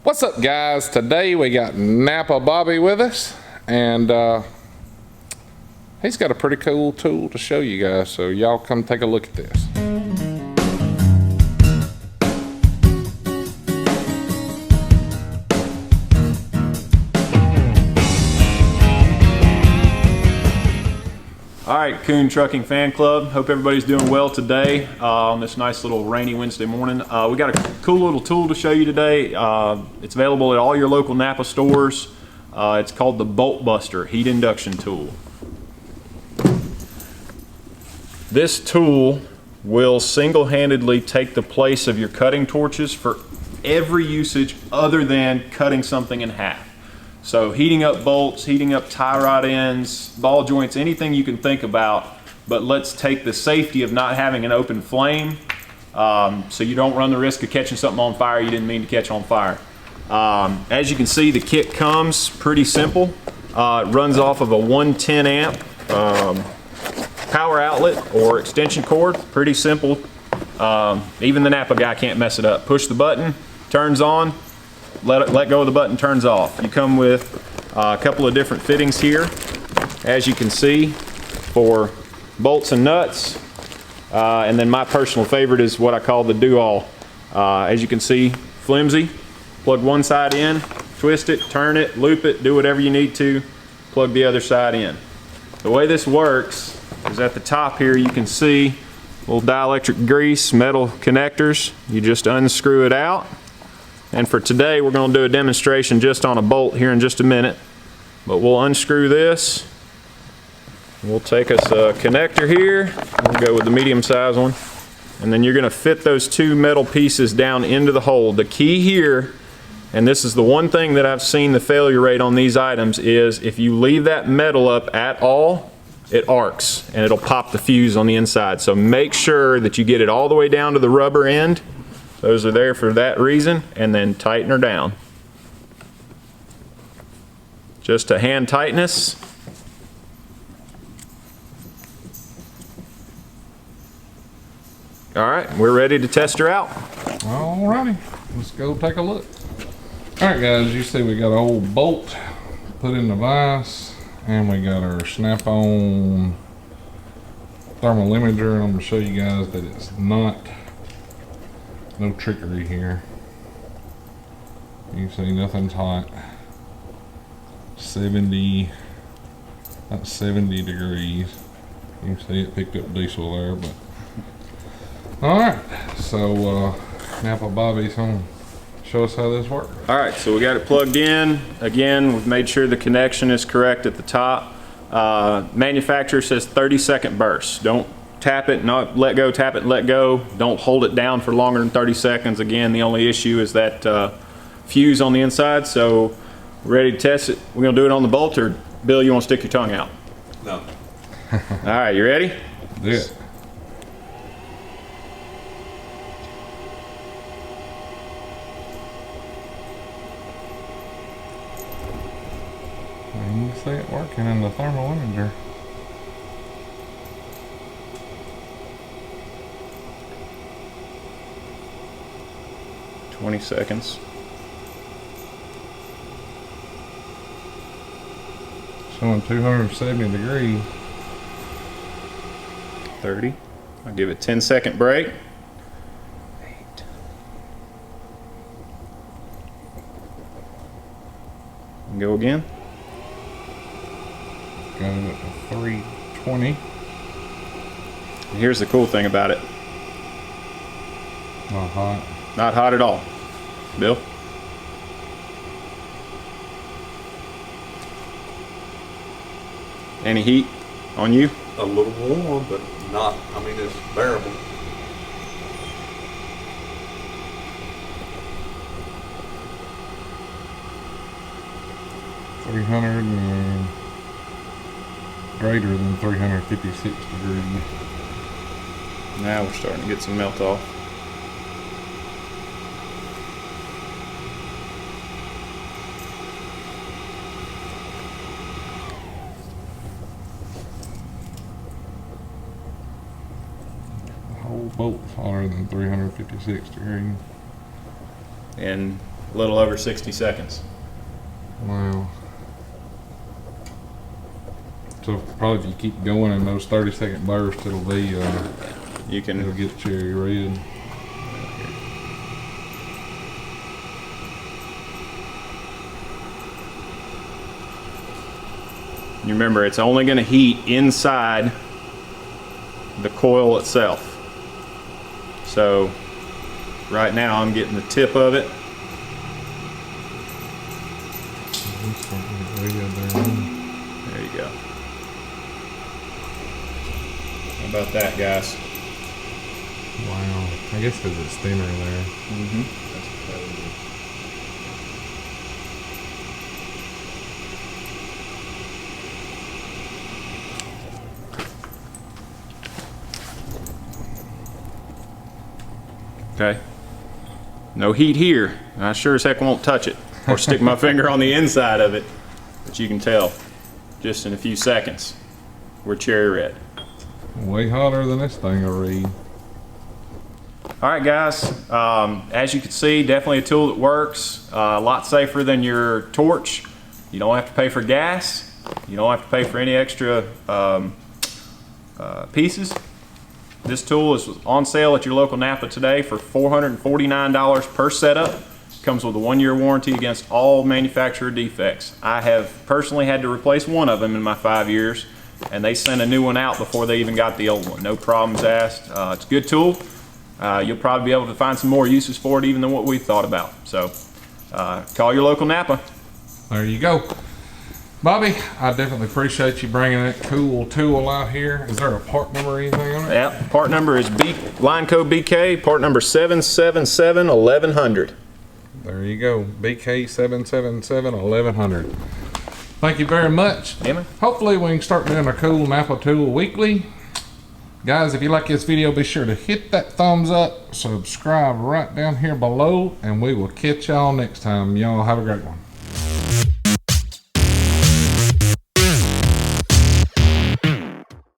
What's up, guys? Today we got Napa Bobby with us, and he's got a pretty cool tool to show you guys, so y'all come take a look at this. All right, Koon Trucking Fan Club. Hope everybody's doing well today on this nice little rainy Wednesday morning. We got a cool little tool to show you today. It's available at all your local Napa stores. It's called the Bolt Buster Heat Induction Tool. This tool will single-handedly take the place of your cutting torches for every usage other than cutting something in half. So heating up bolts, heating up tie rod ends, ball joints, anything you can think about, but let's take the safety of not having an open flame so you don't run the risk of catching something on fire you didn't mean to catch on fire. As you can see, the kit comes pretty simple. It runs off of a 110 amp power outlet or extension cord, pretty simple. Even the Napa guy can't mess it up. Push the button, turns on. Let go of the button, turns off. You come with a couple of different fittings here, as you can see, for bolts and nuts. And then my personal favorite is what I call the do-all. As you can see, flimsy. Plug one side in, twist it, turn it, loop it, do whatever you need to, plug the other side in. The way this works is at the top here you can see little dielectric grease, metal connectors. You just unscrew it out. And for today, we're going to do a demonstration just on a bolt here in just a minute. But we'll unscrew this. We'll take us a connector here. We'll go with the medium size one. And then you're going to fit those two metal pieces down into the hole. The key here, and this is the one thing that I've seen the failure rate on these items, is if you leave that metal up at all, it arcs and it'll pop the fuse on the inside. So make sure that you get it all the way down to the rubber end. Those are there for that reason, and then tighten her down. Just a hand tightness. All right, we're ready to test her out. Alrighty, let's go take a look. Alright guys, you see we got an old bolt put in the vise, and we got our snap-on thermal imager. I'm going to show you guys that it's not no trickery here. You can see nothing's hot. 70, about 70 degrees. You can see it picked up diesel there, but alright, so Napa Bobby's gonna show us how this works. Alright, so we got it plugged in. Again, we've made sure the connection is correct at the top. Manufacturer says 30-second bursts. Don't tap it, not let go, tap it, let go. Don't hold it down for longer than 30 seconds. Again, the only issue is that fuse on the inside. So we're ready to test it. We're gonna do it on the bolt, or Bill, you wanna stick your tongue out? No. All right, you ready? Do it. You can see it working in the thermal imager. 20 seconds. Showing 270 degrees. 30. I'll give it 10-second break. 8. And go again. Got it up to 320. And here's the cool thing about it. Not hot. Not hot at all. Bill? Any heat on you? A little warm, but not, I mean, it's bearable. And greater than 356 degrees. Now we're starting to get some melt off. The whole bolt's hotter than 356 degrees. And a little over 60 seconds. Wow. So probably if you keep going in those 30-second bursts, it'll be You can it'll get cherry red. You remember, it's only going to heat inside the coil itself. So right now I'm getting the tip of it. There you go. How about that, guys? Wow. I guess because it's thinner there. Okay. No heat here. I sure as heck won't touch it or stick my finger on the inside of it. But you can tell just in a few seconds we're cherry red. Way hotter than this thing will read. All right, guys. As you can see, definitely a tool that works. A lot safer than your torch. You don't have to pay for gas. You don't have to pay for any extra pieces. This tool is on sale at your local Napa today for $449 per setup. Comes with a 1-year warranty against all manufacturer defects. I have personally had to replace one of them in my 5 years, and they sent a new one out before they even got the old one. No problems asked. It's a good tool. You'll probably be able to find some more uses for it even than what we thought about. So call your local Napa. There you go. Bobby, I definitely appreciate you bringing that cool tool out here. Is there a part number or anything on it? Yep, part number is line code BK, part number 777-1100. There you go. BK777-1100. Thank you very much. Yeah, man. Hopefully we can start doing a cool Napa tool weekly. Guys, if you like this video, be sure to hit that thumbs up, subscribe right down here below, and we will catch y'all next time. Y'all have a great one.